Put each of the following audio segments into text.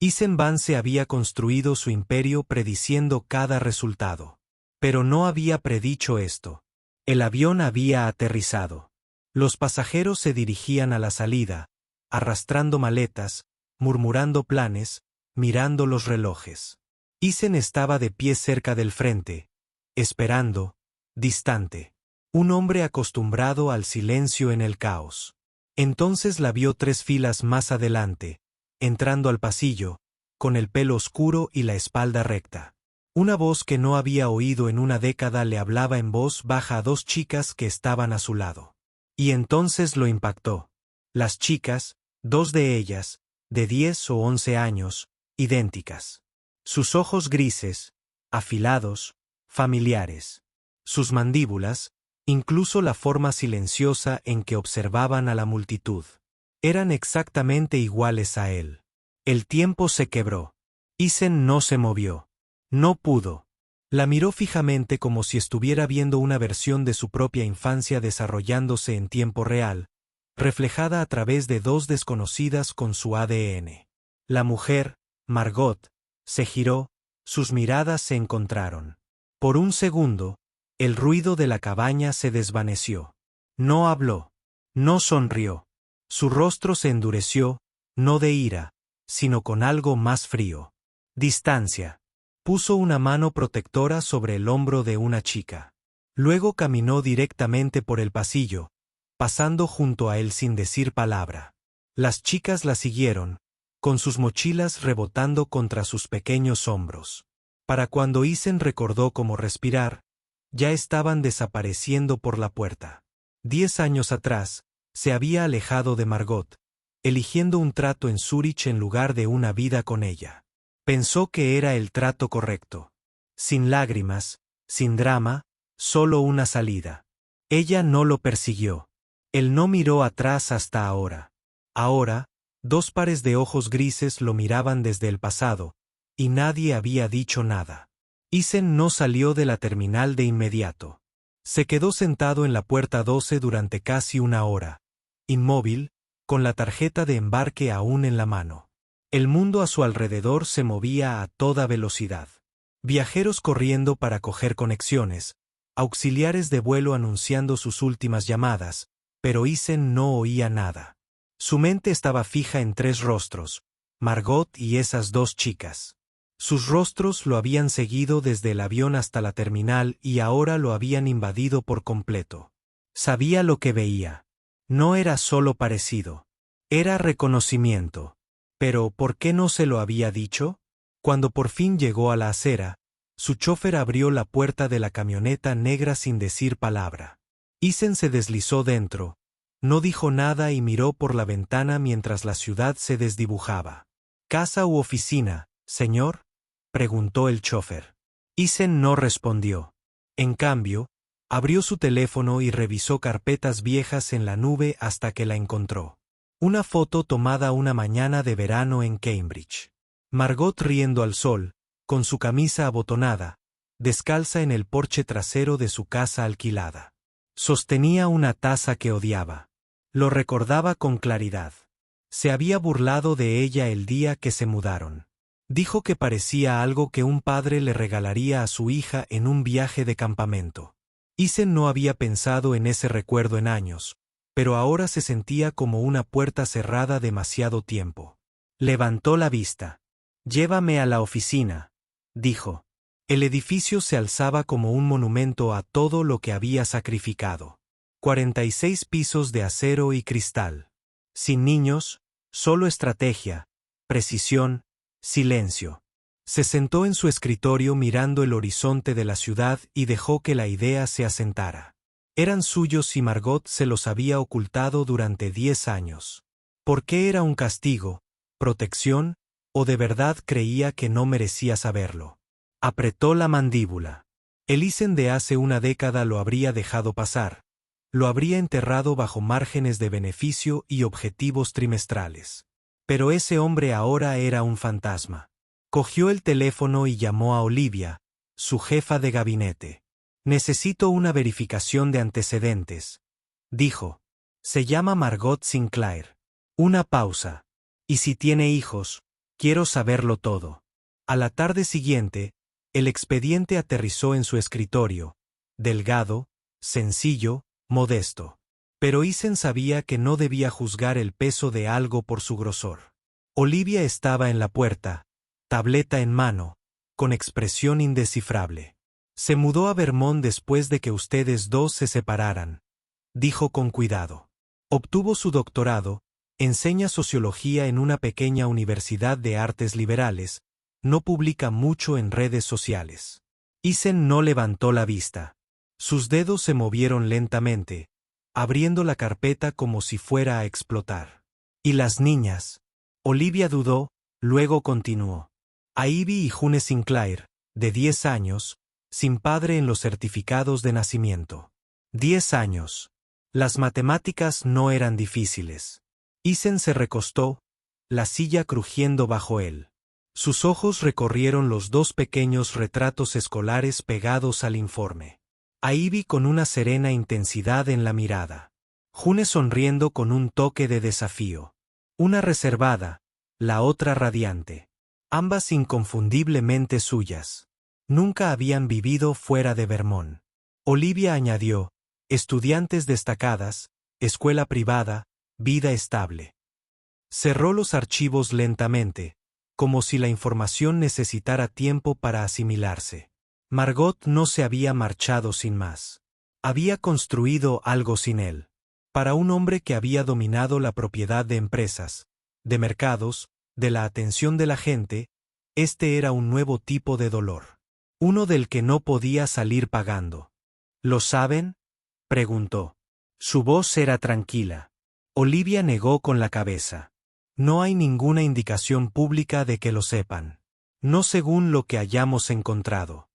Isenvance había construido su imperio prediciendo cada resultado. Pero no había predicho esto. El avión había aterrizado. Los pasajeros se dirigían a la salida, arrastrando maletas, murmurando planes, mirando los relojes. Isen estaba de pie cerca del frente, esperando, distante. Un hombre acostumbrado al silencio en el caos. Entonces la vio 3 filas más adelante, entrando al pasillo, con el pelo oscuro y la espalda recta. Una voz que no había oído en una década le hablaba en voz baja a 2 chicas que estaban a su lado. Y entonces lo impactó. Las chicas, 2 de ellas, de 10 o 11 años, idénticas. Sus ojos grises, afilados, familiares. Sus mandíbulas, incluso la forma silenciosa en que observaban a la multitud. Eran exactamente iguales a él. El tiempo se quebró. Isen no se movió. No pudo. La miró fijamente como si estuviera viendo una versión de su propia infancia desarrollándose en tiempo real, reflejada a través de 2 desconocidas con su ADN. La mujer, Margot, se giró, sus miradas se encontraron. Por un segundo, el ruido de la cabaña se desvaneció. No habló. No sonrió. Su rostro se endureció, no de ira, sino con algo más frío. Distancia. Puso una mano protectora sobre el hombro de una chica. Luego caminó directamente por el pasillo, pasando junto a él sin decir palabra. Las chicas la siguieron, con sus mochilas rebotando contra sus pequeños hombros. Para cuando Isen recordó cómo respirar, ya estaban desapareciendo por la puerta. 10 años atrás, se había alejado de Margot, eligiendo un trato en Zúrich en lugar de una vida con ella. Pensó que era el trato correcto. Sin lágrimas, sin drama, solo una salida. Ella no lo persiguió. Él no miró atrás hasta ahora. Ahora, 2 pares de ojos grises lo miraban desde el pasado, y nadie había dicho nada. Isen no salió de la terminal de inmediato. Se quedó sentado en la puerta 12 durante casi una hora, inmóvil, con la tarjeta de embarque aún en la mano. El mundo a su alrededor se movía a toda velocidad. Viajeros corriendo para coger conexiones, auxiliares de vuelo anunciando sus últimas llamadas, pero Isen no oía nada. Su mente estaba fija en 3 rostros, Margot y esas 2 chicas. Sus rostros lo habían seguido desde el avión hasta la terminal y ahora lo habían invadido por completo. Sabía lo que veía. No era solo parecido. Era reconocimiento. Pero, ¿por qué no se lo había dicho? Cuando por fin llegó a la acera, su chofer abrió la puerta de la camioneta negra sin decir palabra. Isen se deslizó dentro, no dijo nada y miró por la ventana mientras la ciudad se desdibujaba. ¿Casa u oficina, señor?, preguntó el chofer. Isen no respondió. En cambio, abrió su teléfono y revisó carpetas viejas en la nube hasta que la encontró. Una foto tomada una mañana de verano en Cambridge. Margot riendo al sol, con su camisa abotonada, descalza en el porche trasero de su casa alquilada. Sostenía una taza que odiaba. Lo recordaba con claridad. Se había burlado de ella el día que se mudaron. Dijo que parecía algo que un padre le regalaría a su hija en un viaje de campamento. Isen no había pensado en ese recuerdo en años, pero ahora se sentía como una puerta cerrada demasiado tiempo. Levantó la vista. «Llévame a la oficina», dijo. El edificio se alzaba como un monumento a todo lo que había sacrificado. 46 pisos de acero y cristal. Sin niños, solo estrategia, precisión, silencio. Se sentó en su escritorio mirando el horizonte de la ciudad y dejó que la idea se asentara. Eran suyos y Margot se los había ocultado durante 10 años. ¿Por qué era un castigo, protección, o de verdad creía que no merecía saberlo? Apretó la mandíbula. El Isen de hace una década lo habría dejado pasar. Lo habría enterrado bajo márgenes de beneficio y objetivos trimestrales. Pero ese hombre ahora era un fantasma. Cogió el teléfono y llamó a Olivia, su jefa de gabinete. «Necesito una verificación de antecedentes», dijo. «Se llama Margot Sinclair». Una pausa. «¿Y si tiene hijos?», Quiero saberlo todo. A la tarde siguiente, el expediente aterrizó en su escritorio, delgado, sencillo, modesto. Pero Isen sabía que no debía juzgar el peso de algo por su grosor. Olivia estaba en la puerta, tableta en mano, con expresión indescifrable. Se mudó a Vermont después de que ustedes dos se separaran, dijo con cuidado. Obtuvo su doctorado, enseña sociología en una pequeña universidad de artes liberales, no publica mucho en redes sociales. Isen no levantó la vista. Sus dedos se movieron lentamente, abriendo la carpeta como si fuera a explotar. ¿Y las niñas? Olivia dudó, luego continuó. A Ivy y June Sinclair, de 10 años, sin padre en los certificados de nacimiento. 10 años. Las matemáticas no eran difíciles. Isen se recostó, la silla crujiendo bajo él. Sus ojos recorrieron los dos pequeños retratos escolares pegados al informe. A Ivy con una serena intensidad en la mirada. June sonriendo con un toque de desafío. Una reservada, la otra radiante. Ambas inconfundiblemente suyas. Nunca habían vivido fuera de Vermont. Olivia añadió, estudiantes destacadas, escuela privada, vida estable. Cerró los archivos lentamente, como si la información necesitara tiempo para asimilarse. Margot no se había marchado sin más. Había construido algo sin él. Para un hombre que había dominado la propiedad de empresas, de mercados, de la atención de la gente, este era un nuevo tipo de dolor. Uno del que no podía salir pagando. ¿Lo saben?, preguntó. Su voz era tranquila. Olivia negó con la cabeza. No hay ninguna indicación pública de que lo sepan. No según lo que hayamos encontrado.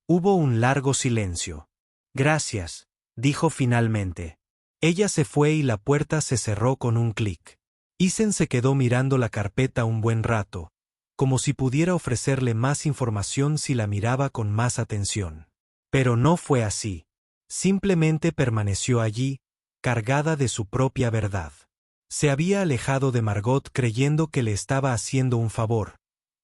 Hubo un largo silencio. Gracias, dijo finalmente. Ella se fue y la puerta se cerró con un clic. Isen se quedó mirando la carpeta un buen rato, como si pudiera ofrecerle más información si la miraba con más atención. Pero no fue así. Simplemente permaneció allí, cargada de su propia verdad. Se había alejado de Margot creyendo que le estaba haciendo un favor,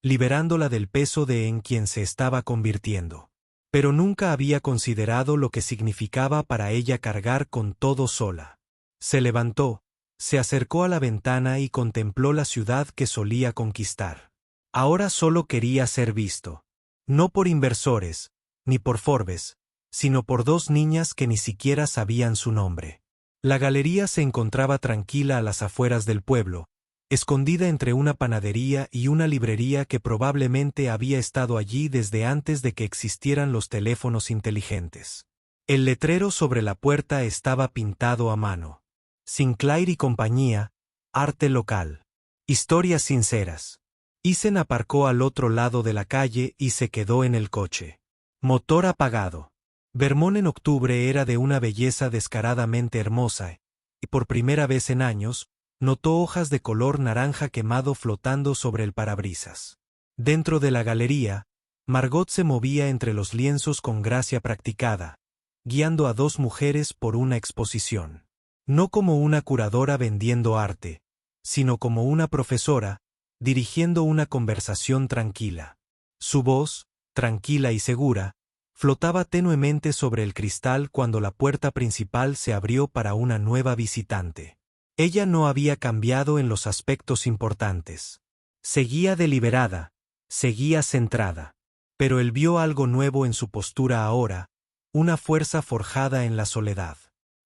liberándola del peso de en quien se estaba convirtiendo. Pero nunca había considerado lo que significaba para ella cargar con todo sola. Se levantó, se acercó a la ventana y contempló la ciudad que solía conquistar. Ahora solo quería ser visto. No por inversores, ni por Forbes, sino por dos niñas que ni siquiera sabían su nombre. La galería se encontraba tranquila a las afueras del pueblo, escondida entre una panadería y una librería que probablemente había estado allí desde antes de que existieran los teléfonos inteligentes. El letrero sobre la puerta estaba pintado a mano. Sinclair y compañía, arte local. Historias sinceras. Isen aparcó al otro lado de la calle y se quedó en el coche. Motor apagado. Vermont en octubre era de una belleza descaradamente hermosa, y por primera vez en años, notó hojas de color naranja quemado flotando sobre el parabrisas. Dentro de la galería, Margot se movía entre los lienzos con gracia practicada, guiando a dos mujeres por una exposición. No como una curadora vendiendo arte, sino como una profesora, dirigiendo una conversación tranquila. Su voz, tranquila y segura, flotaba tenuemente sobre el cristal cuando la puerta principal se abrió para una nueva visitante. Ella no había cambiado en los aspectos importantes. Seguía deliberada, seguía centrada. Pero él vio algo nuevo en su postura ahora, una fuerza forjada en la soledad.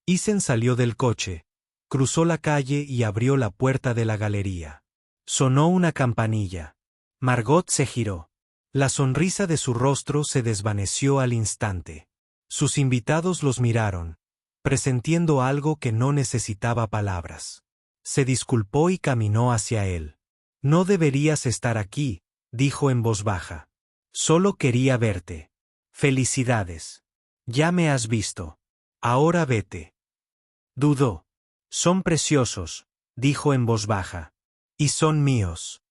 Isen salió del coche, cruzó la calle y abrió la puerta de la galería. Sonó una campanilla. Margot se giró. La sonrisa de su rostro se desvaneció al instante. Sus invitados los miraron, presintiendo algo que no necesitaba palabras. Se disculpó y caminó hacia él. No deberías estar aquí, dijo en voz baja. Solo quería verte. Felicidades. Ya me has visto. Ahora vete. Dudó. Son preciosos, dijo en voz baja. Y son míos.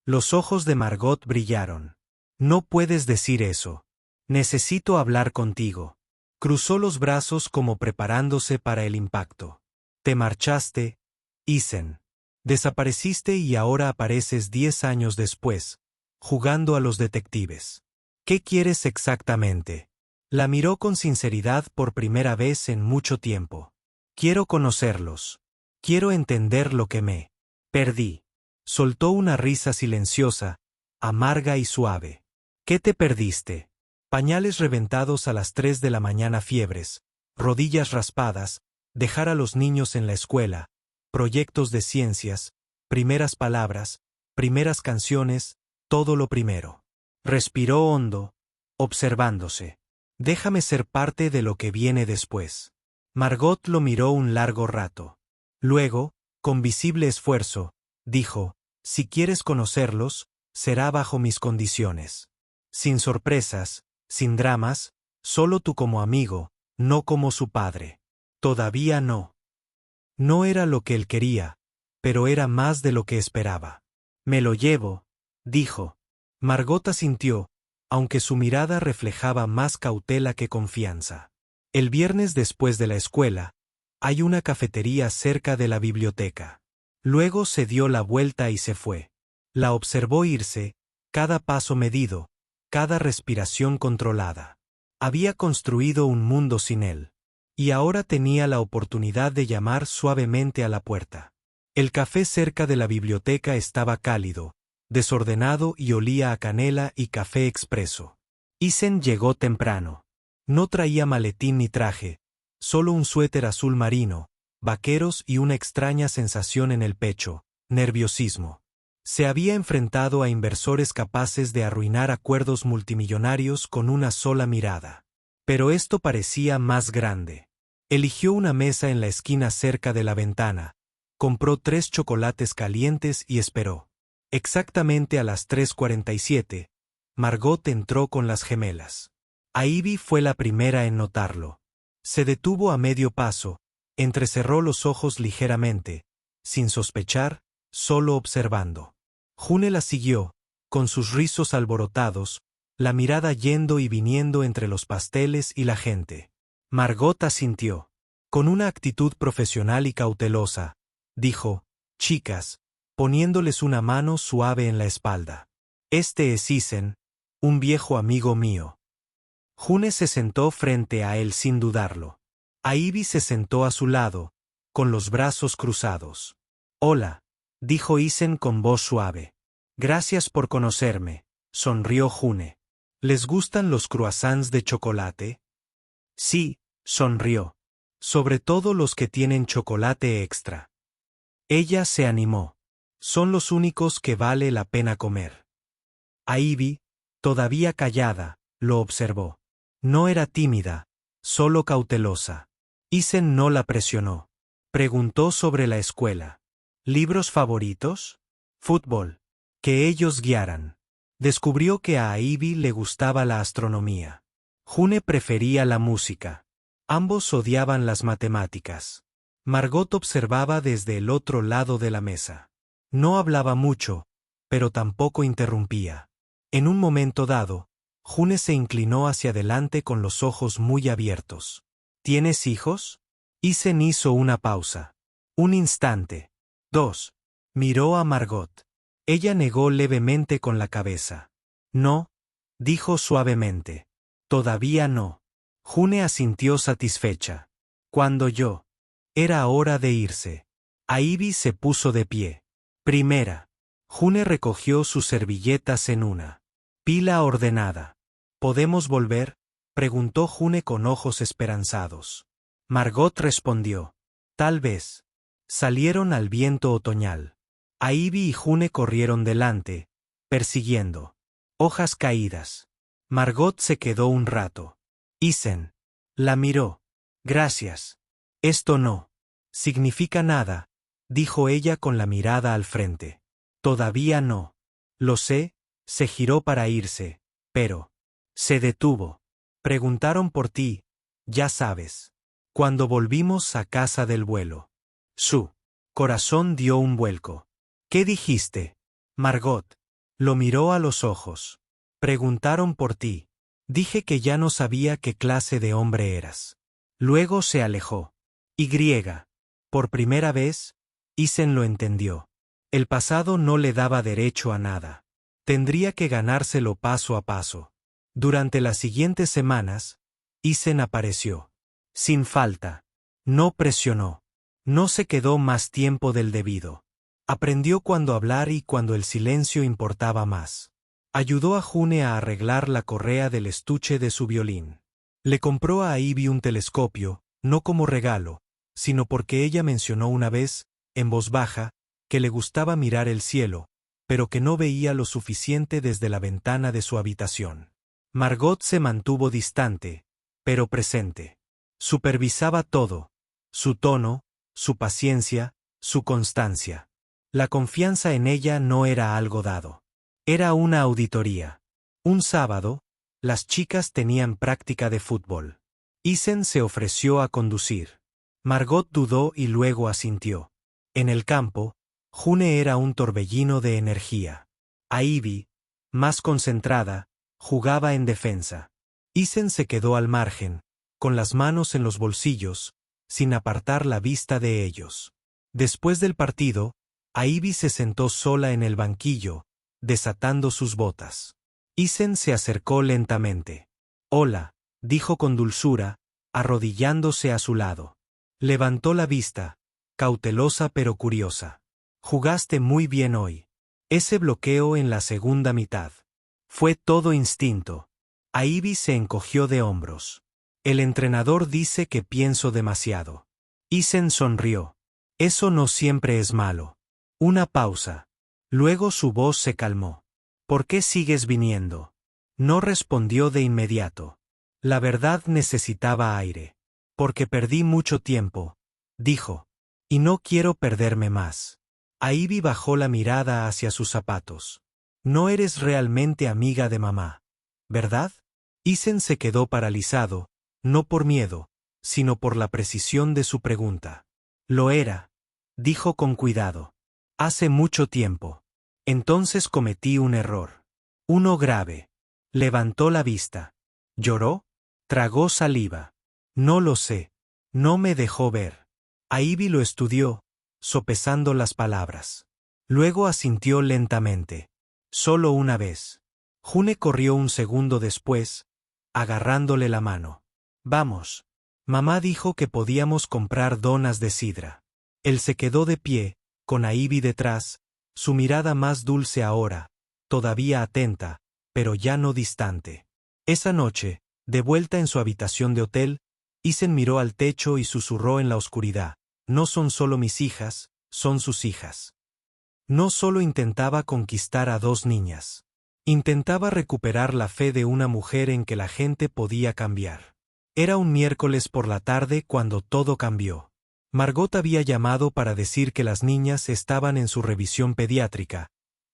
Los ojos de Margot brillaron. No puedes decir eso. Necesito hablar contigo. Cruzó los brazos como preparándose para el impacto. Te marchaste, Isen. Desapareciste y ahora apareces 10 años después, jugando a los detectives. ¿Qué quieres exactamente? La miró con sinceridad por primera vez en mucho tiempo. Quiero conocerlos. Quiero entender lo que me perdí. Soltó una risa silenciosa, amarga y suave. ¿Qué te perdiste? Pañales reventados a las 3 de la mañana, fiebres, rodillas raspadas, dejar a los niños en la escuela, proyectos de ciencias, primeras palabras, primeras canciones, todo lo primero. Respiró hondo, observándose. Déjame ser parte de lo que viene después. Margot lo miró un largo rato. Luego, con visible esfuerzo, dijo, si quieres conocerlos, será bajo mis condiciones. Sin sorpresas, sin dramas, solo tú como amigo, no como su padre. Todavía no. No era lo que él quería, pero era más de lo que esperaba. Me lo llevo, dijo. Margot asintió, aunque su mirada reflejaba más cautela que confianza. El viernes después de la escuela, hay una cafetería cerca de la biblioteca. Luego se dio la vuelta y se fue. La observó irse, cada paso medido, cada respiración controlada. Había construido un mundo sin él. Y ahora tenía la oportunidad de llamar suavemente a la puerta. El café cerca de la biblioteca estaba cálido, desordenado y olía a canela y café expreso. Isen llegó temprano. No traía maletín ni traje, solo un suéter azul marino, vaqueros y una extraña sensación en el pecho, nerviosismo. Se había enfrentado a inversores capaces de arruinar acuerdos multimillonarios con una sola mirada. Pero esto parecía más grande. Eligió una mesa en la esquina cerca de la ventana, compró 3 chocolates calientes y esperó. Exactamente a las 3:47, Margot entró con las gemelas. Ivy fue la primera en notarlo. Se detuvo a medio paso, entrecerró los ojos ligeramente, sin sospechar, solo observando. June la siguió, con sus rizos alborotados, la mirada yendo y viniendo entre los pasteles y la gente. Margot asintió. Con una actitud profesional y cautelosa, dijo, chicas, poniéndoles una mano suave en la espalda. Este es Isen, un viejo amigo mío. June se sentó frente a él sin dudarlo. Ivy se sentó a su lado, con los brazos cruzados. Hola, dijo Isen con voz suave. Gracias por conocerme, sonrió June. ¿Les gustan los croissants de chocolate? Sí, sonrió. Sobre todo los que tienen chocolate extra. Ella se animó. Son los únicos que vale la pena comer. Ivy, todavía callada, lo observó. No era tímida, solo cautelosa. Isen no la presionó. Preguntó sobre la escuela. ¿Libros favoritos? Fútbol. Que ellos guiaran. Descubrió que a Ivy le gustaba la astronomía. June prefería la música. Ambos odiaban las matemáticas. Margot observaba desde el otro lado de la mesa. No hablaba mucho, pero tampoco interrumpía. En un momento dado, June se inclinó hacia adelante con los ojos muy abiertos. ¿Tienes hijos? Isen hizo una pausa. Un instante. 2. Miró a Margot. Ella negó levemente con la cabeza. No, dijo suavemente. Todavía no. June asintió satisfecha. Cuando yo. Era hora de irse. Ivy se puso de pie. Primera. June recogió sus servilletas en una pila ordenada. ¿Podemos volver? Preguntó June con ojos esperanzados. Margot respondió. Tal vez. Salieron al viento otoñal. Ivy y June corrieron delante, persiguiendo hojas caídas. Margot se quedó un rato. Isen. La miró. Gracias. Esto no significa nada, dijo ella con la mirada al frente. Todavía no. Lo sé, se giró para irse, pero... Se detuvo. Preguntaron por ti, ya sabes. Cuando volvimos a casa del vuelo. Su corazón dio un vuelco. ¿Qué dijiste? Margot. Lo miró a los ojos. Preguntaron por ti. Dije que ya no sabía qué clase de hombre eras. Luego se alejó. Y. Por primera vez, Isen lo entendió. El pasado no le daba derecho a nada. Tendría que ganárselo paso a paso. Durante las siguientes semanas, Isen apareció. Sin falta. No presionó. No se quedó más tiempo del debido. Aprendió cuándo hablar y cuando el silencio importaba más. Ayudó a June a arreglar la correa del estuche de su violín. Le compró a Ivy un telescopio, no como regalo, sino porque ella mencionó una vez, en voz baja, que le gustaba mirar el cielo, pero que no veía lo suficiente desde la ventana de su habitación. Margot se mantuvo distante, pero presente. Supervisaba todo, su tono, su paciencia, su constancia. La confianza en ella no era algo dado. Era una auditoría. Un sábado, las chicas tenían práctica de fútbol. Isen se ofreció a conducir. Margot dudó y luego asintió. En el campo, June era un torbellino de energía. A Ivy, más concentrada, jugaba en defensa. Isen se quedó al margen, con las manos en los bolsillos, sin apartar la vista de ellos. Después del partido, Ivy se sentó sola en el banquillo, desatando sus botas. Isen se acercó lentamente. «Hola», dijo con dulzura, arrodillándose a su lado. Levantó la vista, cautelosa pero curiosa. «Jugaste muy bien hoy». Ese bloqueo en la segunda mitad. Fue todo instinto. Ivy se encogió de hombros. «El entrenador dice que pienso demasiado». Isen sonrió. «Eso no siempre es malo». Una pausa. Luego su voz se calmó. «¿Por qué sigues viniendo?» No respondió de inmediato. La verdad necesitaba aire. «Porque perdí mucho tiempo», dijo. «Y no quiero perderme más». Ivy bajó la mirada hacia sus zapatos. «No eres realmente amiga de mamá, ¿verdad?» Isen se quedó paralizado, no por miedo, sino por la precisión de su pregunta. «Lo era», dijo con cuidado. «Hace mucho tiempo. Entonces cometí un error. Uno grave». Levantó la vista. ¿Lloró? Tragó saliva. «No lo sé. No me dejó ver». Ivy lo estudió, sopesando las palabras. Luego asintió lentamente. «Solo una vez». June corrió un segundo después, agarrándole la mano. «Vamos. Mamá dijo que podíamos comprar donas de sidra». Él se quedó de pie, con Ivy detrás, su mirada más dulce ahora, todavía atenta, pero ya no distante. Esa noche, de vuelta en su habitación de hotel, Isen miró al techo y susurró en la oscuridad: «No son solo mis hijas, son sus hijas». No solo intentaba conquistar a dos niñas. Intentaba recuperar la fe de una mujer en que la gente podía cambiar. Era un miércoles por la tarde cuando todo cambió. Margot había llamado para decir que las niñas estaban en su revisión pediátrica,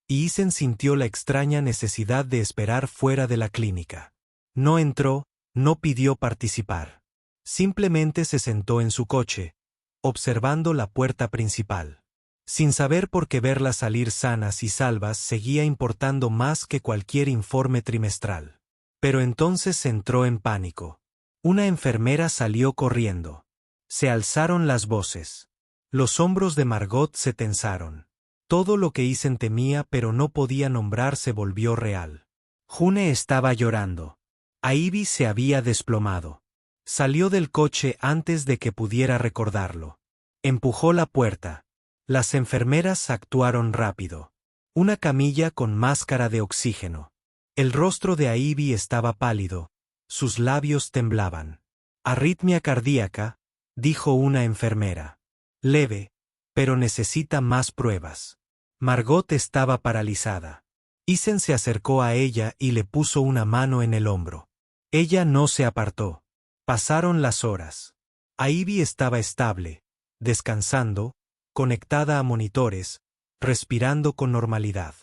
y Isen sintió la extraña necesidad de esperar fuera de la clínica. No entró, no pidió participar. Simplemente se sentó en su coche, observando la puerta principal. Sin saber por qué verlas salir sanas y salvas seguía importando más que cualquier informe trimestral. Pero entonces entró en pánico. Una enfermera salió corriendo. Se alzaron las voces. Los hombros de Margot se tensaron. Todo lo que Isen temía pero no podía nombrar se volvió real. June estaba llorando. Ivy se había desplomado. Salió del coche antes de que pudiera recordarlo. Empujó la puerta. Las enfermeras actuaron rápido. Una camilla con máscara de oxígeno. El rostro de Ivy estaba pálido. Sus labios temblaban. «Arritmia cardíaca», dijo una enfermera. «Leve, pero necesita más pruebas». Margot estaba paralizada. Isen se acercó a ella y le puso una mano en el hombro. Ella no se apartó. Pasaron las horas. Ivy estaba estable, descansando, conectada a monitores, respirando con normalidad.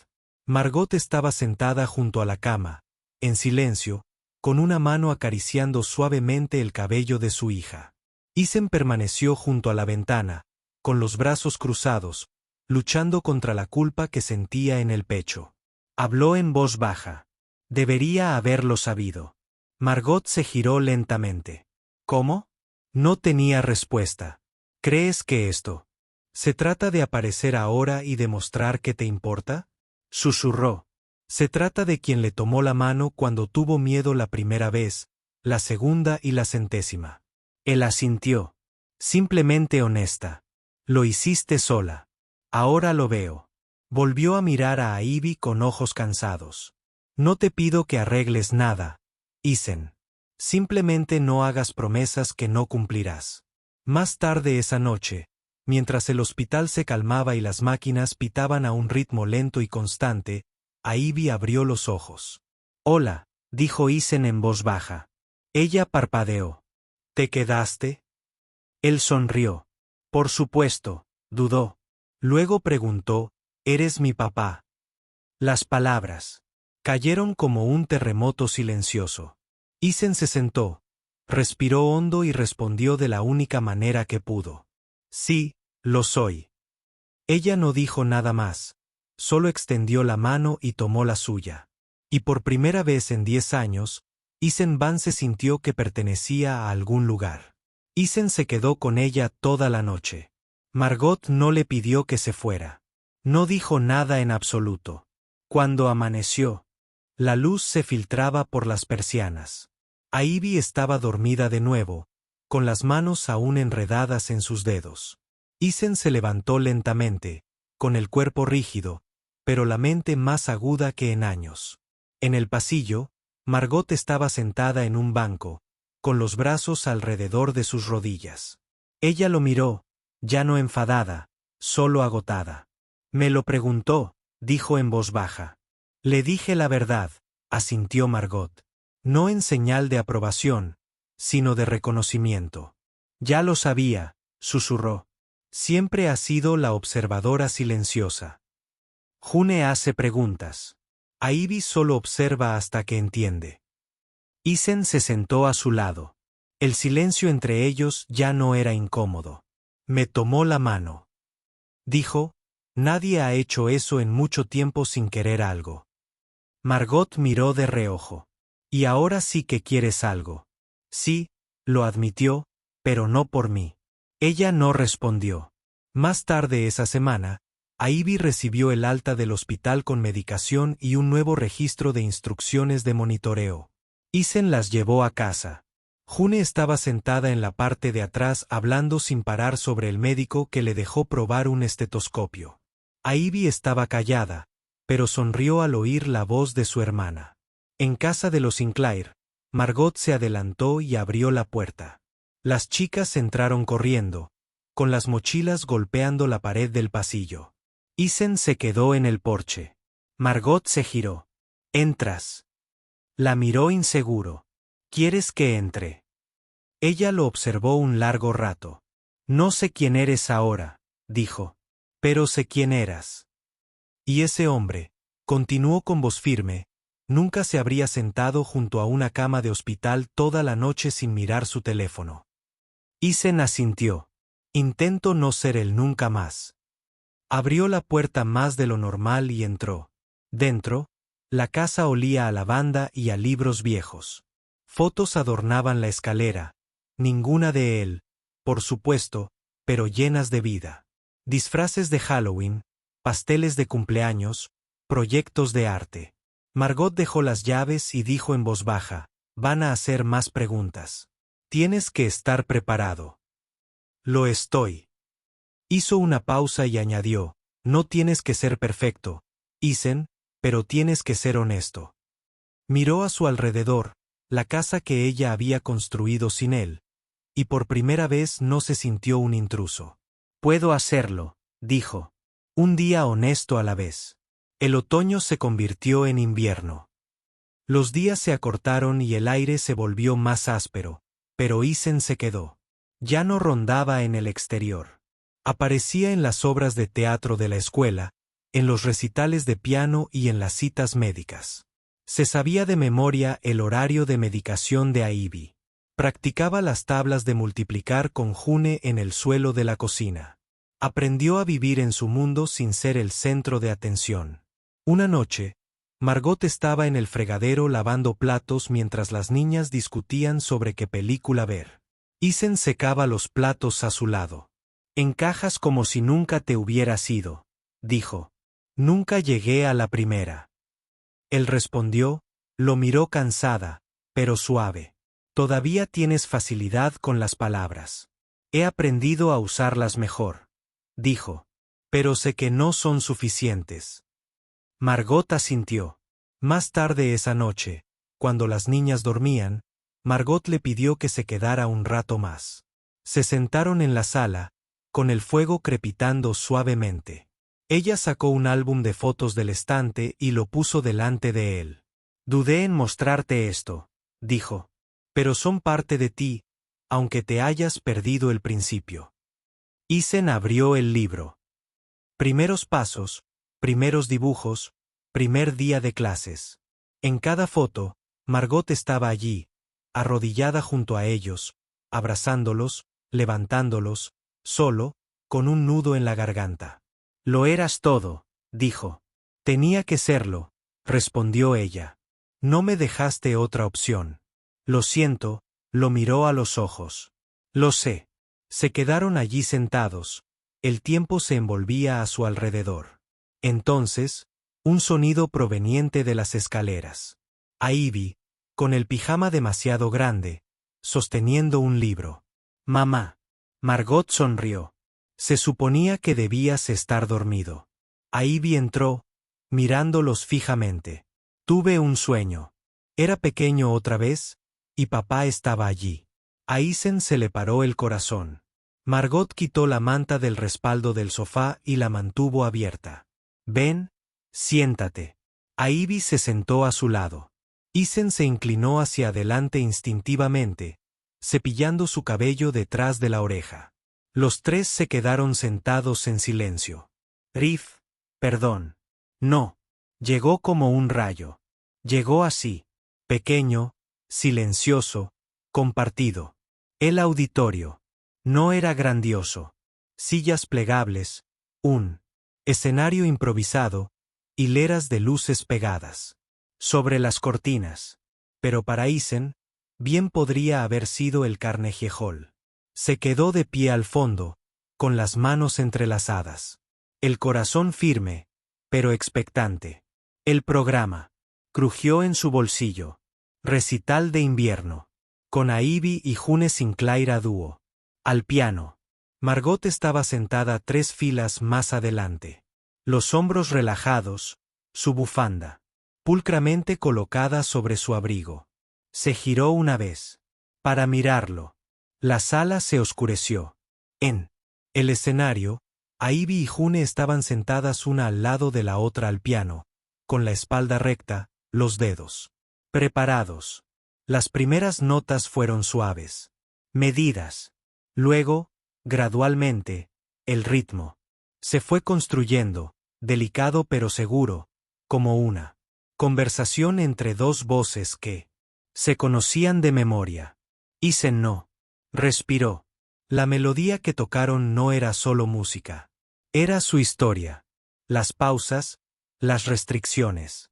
Margot estaba sentada junto a la cama, en silencio, con una mano acariciando suavemente el cabello de su hija. Isen permaneció junto a la ventana, con los brazos cruzados, luchando contra la culpa que sentía en el pecho. Habló en voz baja. Debería haberlo sabido. Margot se giró lentamente. «¿Cómo?» No tenía respuesta. «¿Crees que esto?» ¿Se trata de aparecer ahora y demostrar que te importa? Susurró. Se trata de quien le tomó la mano cuando tuvo miedo la primera vez, la segunda y la centésima. Él asintió. Simplemente honesta. Lo hiciste sola. Ahora lo veo. Volvió a mirar a Ivy con ojos cansados. No te pido que arregles nada, Isen. Simplemente no hagas promesas que no cumplirás. Más tarde esa noche, mientras el hospital se calmaba y las máquinas pitaban a un ritmo lento y constante, Ivy abrió los ojos. Hola, dijo Isen en voz baja. Ella parpadeó. ¿Te quedaste? Él sonrió. Por supuesto, dudó. Luego preguntó, ¿eres mi papá? Las palabras cayeron como un terremoto silencioso. Isen se sentó, respiró hondo y respondió de la única manera que pudo. Sí, lo soy. Ella no dijo nada más, solo extendió la mano y tomó la suya. Y por primera vez en 10 años, Isen Van se sintió que pertenecía a algún lugar. Isen se quedó con ella toda la noche. Margot no le pidió que se fuera. No dijo nada en absoluto. Cuando amaneció, la luz se filtraba por las persianas. Ivy estaba dormida de nuevo, con las manos aún enredadas en sus dedos. Isen se levantó lentamente, con el cuerpo rígido, pero la mente más aguda que en años. En el pasillo, Margot estaba sentada en un banco, con los brazos alrededor de sus rodillas. Ella lo miró, ya no enfadada, solo agotada. Me lo preguntó, dijo en voz baja. Le dije la verdad, asintió Margot. No en señal de aprobación, sino de reconocimiento. Ya lo sabía, susurró. Siempre ha sido la observadora silenciosa. June hace preguntas. Ivy solo observa hasta que entiende. Isen se sentó a su lado. El silencio entre ellos ya no era incómodo. Me tomó la mano. Dijo, nadie ha hecho eso en mucho tiempo sin querer algo. Margot miró de reojo. Y ahora sí que quieres algo. Sí, lo admitió, pero no por mí. Ella no respondió. Más tarde esa semana, Ivy recibió el alta del hospital con medicación y un nuevo registro de instrucciones de monitoreo. Isen las llevó a casa. June estaba sentada en la parte de atrás hablando sin parar sobre el médico que le dejó probar un estetoscopio. Ivy estaba callada, pero sonrió al oír la voz de su hermana. En casa de los Sinclair, Margot se adelantó y abrió la puerta. Las chicas entraron corriendo, con las mochilas golpeando la pared del pasillo. Isen se quedó en el porche. Margot se giró. ¿Entras? La miró inseguro. ¿Quieres que entre? Ella lo observó un largo rato. No sé quién eres ahora, dijo. Pero sé quién eras. Y ese hombre, continuó con voz firme, nunca se habría sentado junto a una cama de hospital toda la noche sin mirar su teléfono. Isen asintió. Intento no ser él nunca más. Abrió la puerta más de lo normal y entró. Dentro, la casa olía a lavanda y a libros viejos. Fotos adornaban la escalera, ninguna de él, por supuesto, pero llenas de vida. Disfraces de Halloween, pasteles de cumpleaños, proyectos de arte. Margot dejó las llaves y dijo en voz baja, van a hacer más preguntas. Tienes que estar preparado. Lo estoy. Hizo una pausa y añadió, no tienes que ser perfecto, Isen, pero tienes que ser honesto. Miró a su alrededor, la casa que ella había construido sin él, y por primera vez no se sintió un intruso. Puedo hacerlo, dijo. Un día honesto a la vez. El otoño se convirtió en invierno. Los días se acortaron y el aire se volvió más áspero, pero Isen se quedó. Ya no rondaba en el exterior. Aparecía en las obras de teatro de la escuela, en los recitales de piano y en las citas médicas. Se sabía de memoria el horario de medicación de Ivy. Practicaba las tablas de multiplicar con June en el suelo de la cocina. Aprendió a vivir en su mundo sin ser el centro de atención. Una noche, Margot estaba en el fregadero lavando platos mientras las niñas discutían sobre qué película ver. Isen secaba los platos a su lado. Encajas como si nunca te hubieras ido, dijo. Nunca llegué a la primera. Él respondió, lo miró cansada, pero suave. Todavía tienes facilidad con las palabras. He aprendido a usarlas mejor, dijo. Pero sé que no son suficientes. Margot asintió. Más tarde esa noche, cuando las niñas dormían, Margot le pidió que se quedara un rato más. Se sentaron en la sala, con el fuego crepitando suavemente. Ella sacó un álbum de fotos del estante y lo puso delante de él. Dudé en mostrarte esto, dijo. Pero son parte de ti, aunque te hayas perdido el principio. Isen abrió el libro. Primeros pasos, primeros dibujos, primer día de clases. En cada foto, Margot estaba allí, arrodillada junto a ellos, abrazándolos, levantándolos, solo, con un nudo en la garganta. Lo eras todo, dijo. Tenía que serlo, respondió ella. No me dejaste otra opción. Lo siento, lo miró a los ojos. Lo sé. Se quedaron allí sentados. El tiempo se envolvía a su alrededor. Entonces, un sonido proveniente de las escaleras. A Ivy, con el pijama demasiado grande, sosteniendo un libro. Mamá. Margot sonrió. Se suponía que debías estar dormido. A Ivy entró, mirándolos fijamente. Tuve un sueño. Era pequeño otra vez, y papá estaba allí. A Isen se le paró el corazón. Margot quitó la manta del respaldo del sofá y la mantuvo abierta. Ven, siéntate. A Ivy se sentó a su lado. Isen se inclinó hacia adelante instintivamente, cepillando su cabello detrás de la oreja. Los tres se quedaron sentados en silencio. Riff, perdón. No. Llegó como un rayo. Llegó así, pequeño, silencioso, compartido. El auditorio. No era grandioso. Sillas plegables, un escenario improvisado, hileras de luces pegadas. Sobre las cortinas. Pero para Isen, bien podría haber sido el Carnegie Hall. Se quedó de pie al fondo, con las manos entrelazadas. El corazón firme, pero expectante. El programa. Crujió en su bolsillo. Recital de invierno. Con a Ivy y June Sinclair a dúo. Al piano. Margot estaba sentada 3 filas más adelante. Los hombros relajados, su bufanda pulcramente colocada sobre su abrigo. Se giró una vez. Para mirarlo. La sala se oscureció. En el escenario, a Ivy y June estaban sentadas una al lado de la otra al piano, con la espalda recta, los dedos preparados. Las primeras notas fueron suaves, medidas. Luego, gradualmente, el ritmo se fue construyendo, delicado pero seguro, como una conversación entre 2 voces que se conocían de memoria. Isen no. Respiró. La melodía que tocaron no era solo música. Era su historia. Las pausas, las restricciones.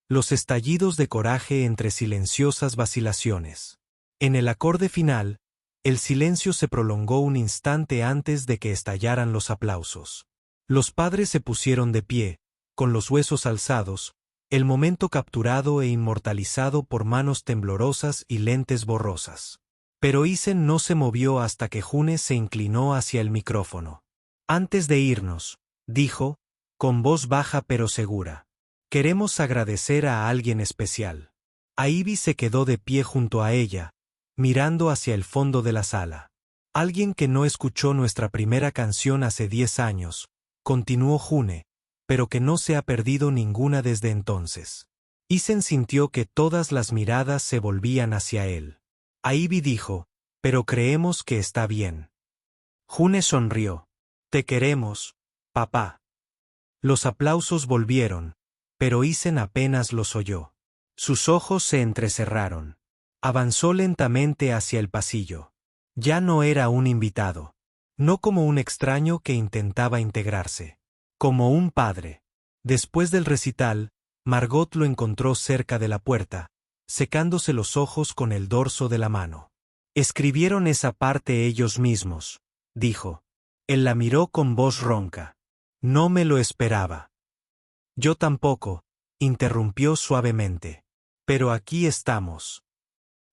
Los estallidos de coraje entre silenciosas vacilaciones. En el acorde final, el silencio se prolongó un instante antes de que estallaran los aplausos. Los padres se pusieron de pie, con los huesos alzados, el momento capturado e inmortalizado por manos temblorosas y lentes borrosas. Pero Isen no se movió hasta que June se inclinó hacia el micrófono. Antes de irnos, dijo, con voz baja pero segura. Queremos agradecer a alguien especial. A Ivy se quedó de pie junto a ella, mirando hacia el fondo de la sala. Alguien que no escuchó nuestra primera canción hace 10 años, continuó June, pero que no se ha perdido ninguna desde entonces. Isen sintió que todas las miradas se volvían hacia él. A Ivy dijo, pero creemos que está bien. June sonrió. Te queremos, papá. Los aplausos volvieron, pero Isen apenas los oyó. Sus ojos se entrecerraron. Avanzó lentamente hacia el pasillo. Ya no era un invitado. No como un extraño que intentaba integrarse. Como un padre. Después del recital, Margot lo encontró cerca de la puerta, secándose los ojos con el dorso de la mano. Escribieron esa parte ellos mismos, dijo. Él la miró con voz ronca. No me lo esperaba. Yo tampoco, interrumpió suavemente. Pero aquí estamos.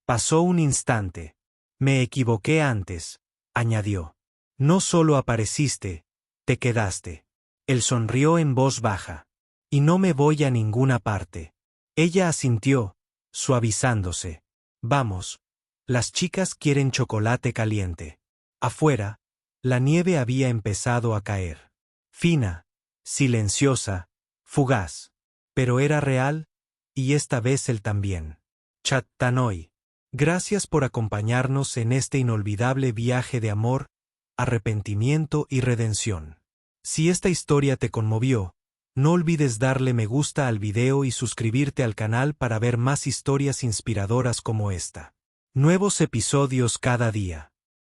Pasó un instante. Me equivoqué antes, añadió. No solo apareciste, te quedaste. Él sonrió en voz baja. Y no me voy a ninguna parte. Ella asintió, suavizándose. Vamos. Las chicas quieren chocolate caliente. Afuera, la nieve había empezado a caer. Fina, silenciosa, fugaz. Pero era real, y esta vez él también. Chattanooga. Gracias por acompañarnos en este inolvidable viaje de amor, arrepentimiento y redención. Si esta historia te conmovió, no olvides darle me gusta al video y suscribirte al canal para ver más historias inspiradoras como esta. Nuevos episodios cada día.